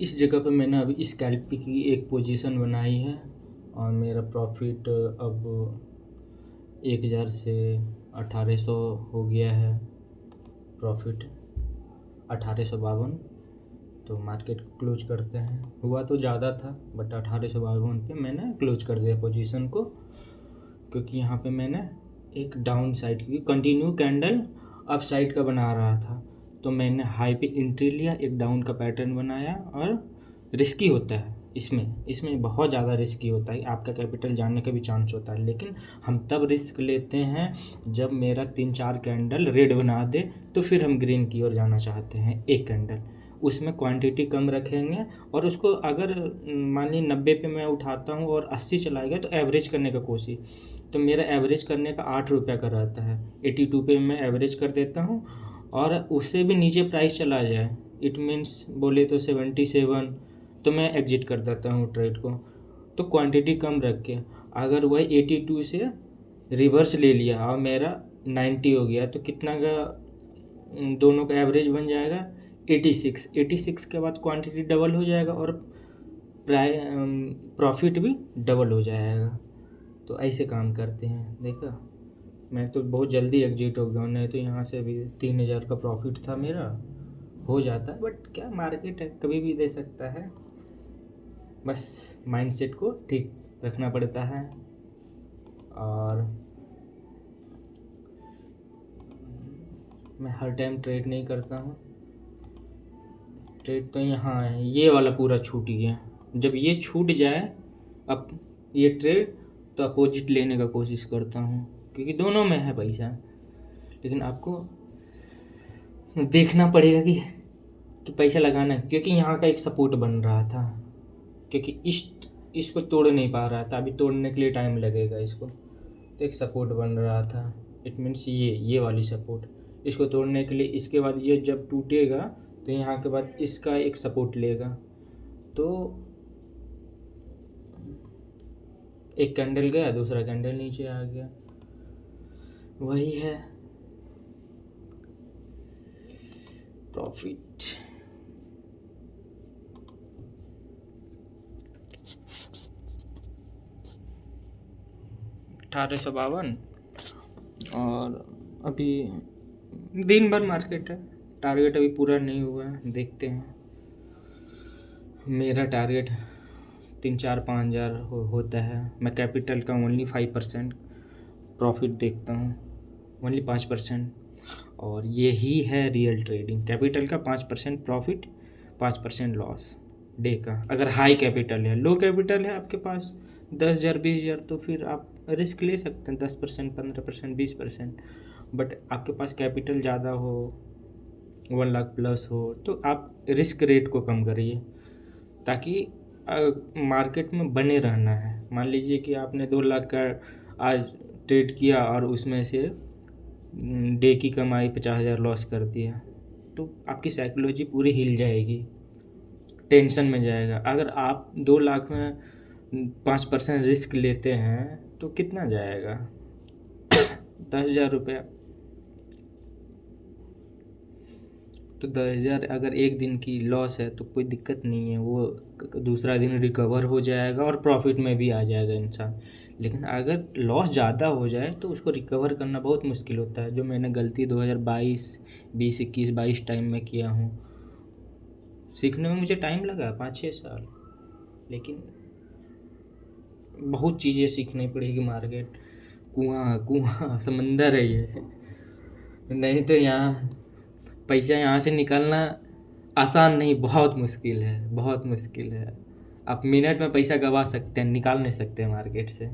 इस जगह पे मैंने अभी स्कैल्प की एक पोजीशन बनाई है और मेरा प्रॉफिट अब 1000 से 1800 हो गया है प्रॉफिट, 1852। तो मार्केट को क्लोज करते हैं। हुआ तो ज़्यादा था बट 1852 पे मैंने क्लोज कर दिया पोजीशन को, क्योंकि यहाँ पे मैंने एक डाउन साइड की कंटिन्यू कैंडल अप साइड का बना रहा था, तो मैंने हाई पे एंट्री लिया, एक डाउन का पैटर्न बनाया। और रिस्की होता है इसमें बहुत ज़्यादा रिस्की होता है, आपका कैपिटल जाने का भी चांस होता है। लेकिन हम तब रिस्क लेते हैं जब मेरा 3-4 कैंडल रेड बना दे, तो फिर हम ग्रीन की ओर जाना चाहते हैं। एक कैंडल उसमें क्वांटिटी कम रखेंगे और उसको अगर मान ली 90 पे मैं उठाता हूँ और 80 चला गया तो एवरेज करने का कोशिश। तो मेरा एवरेज करने का 8 रुपये का रहता है, 82 पे मैं एवरेज कर देता हूँ। और उससे भी नीचे प्राइस चला जाए, इट मीन्स बोले तो 77, तो मैं एग्जिट कर देता हूँ ट्रेड को। तो क्वांटिटी कम रख के अगर वह 82 से रिवर्स ले लिया और मेरा 90 हो गया, तो कितना का दोनों का एवरेज बन जाएगा 86। 86 के बाद क्वांटिटी डबल हो जाएगा और प्रॉफिट भी डबल हो जाएगा। तो ऐसे काम करते हैं। देखा, मैं तो बहुत जल्दी एग्जिट हो गया हूँ, नहीं तो यहाँ से अभी 3000 का प्रॉफिट था मेरा, हो जाता है। बट क्या मार्केट है, कभी भी दे सकता है, बस माइंडसेट को ठीक रखना पड़ता है। और मैं हर टाइम ट्रेड नहीं करता हूँ, ट्रेड तो यहाँ है, ये वाला पूरा छूट गया। जब ये छूट जाए अब ये ट्रेड, तो अपोजिट लेने का कोशिश करता हूँ, क्योंकि दोनों में है पैसा। लेकिन आपको देखना पड़ेगा कि पैसा लगाना है, क्योंकि यहाँ का एक सपोर्ट बन रहा था, क्योंकि इसको तोड़ नहीं पा रहा था, अभी तोड़ने के लिए टाइम लगेगा इसको। तो एक सपोर्ट बन रहा था, इट मीन्स ये वाली सपोर्ट, इसको तोड़ने के लिए, इसके बाद ये जब टूटेगा तो यहाँ के बाद इसका एक सपोर्ट लेगा। तो एक कैंडल गया, दूसरा कैंडल नीचे आ गया, वही है प्रॉफिट। अठारह सौ बावन। और अभी दिन भर मार्केट है, टारगेट अभी पूरा नहीं हुआ है, देखते हैं। मेरा टारगेट 3-4-5 हज़ार होता है। मैं कैपिटल का ओनली 5% प्रॉफिट देखता हूँ, ओनली 5%। और यही है रियल ट्रेडिंग, कैपिटल का 5% प्रॉफिट, 5% लॉस डे का। अगर हाई कैपिटल है, लो कैपिटल है आपके पास 10,000 20,000, तो फिर आप रिस्क ले सकते हैं 10%, 15%, 20%। बट आपके पास कैपिटल ज़्यादा हो, 1 लाख प्लस हो, तो आप रिस्क रेट को कम करिए, ताकि मार्केट में बने रहना है। मान लीजिए कि आपने 2 लाख का आज ट्रेड किया और उसमें से डे की कमाई 50,000 लॉस कर दिया, तो आपकी साइकोलॉजी पूरी हिल जाएगी, टेंशन में जाएगा। अगर आप 2 लाख में 5% रिस्क लेते हैं तो कितना जाएगा 10,000 रुपया। तो 10,000 अगर एक दिन की लॉस है तो कोई दिक्कत नहीं है, वो दूसरा दिन रिकवर हो जाएगा और प्रॉफिट में भी आ जाएगा इंसान। लेकिन अगर लॉस ज़्यादा हो जाए तो उसको रिकवर करना बहुत मुश्किल होता है, जो मैंने गलती 2022, 20, 21, 22 टाइम में किया हूँ। सीखने में मुझे टाइम लगा 5-6 साल, लेकिन बहुत चीज़ें सीखनी पड़ेगी। मार्केट कुआं समंदर है ये, नहीं तो यहाँ पैसा यहाँ से निकालना आसान नहीं, बहुत मुश्किल है, बहुत मुश्किल है। आप मिनट में पैसा गंवा सकते हैं, निकाल नहीं सकते मार्केट से।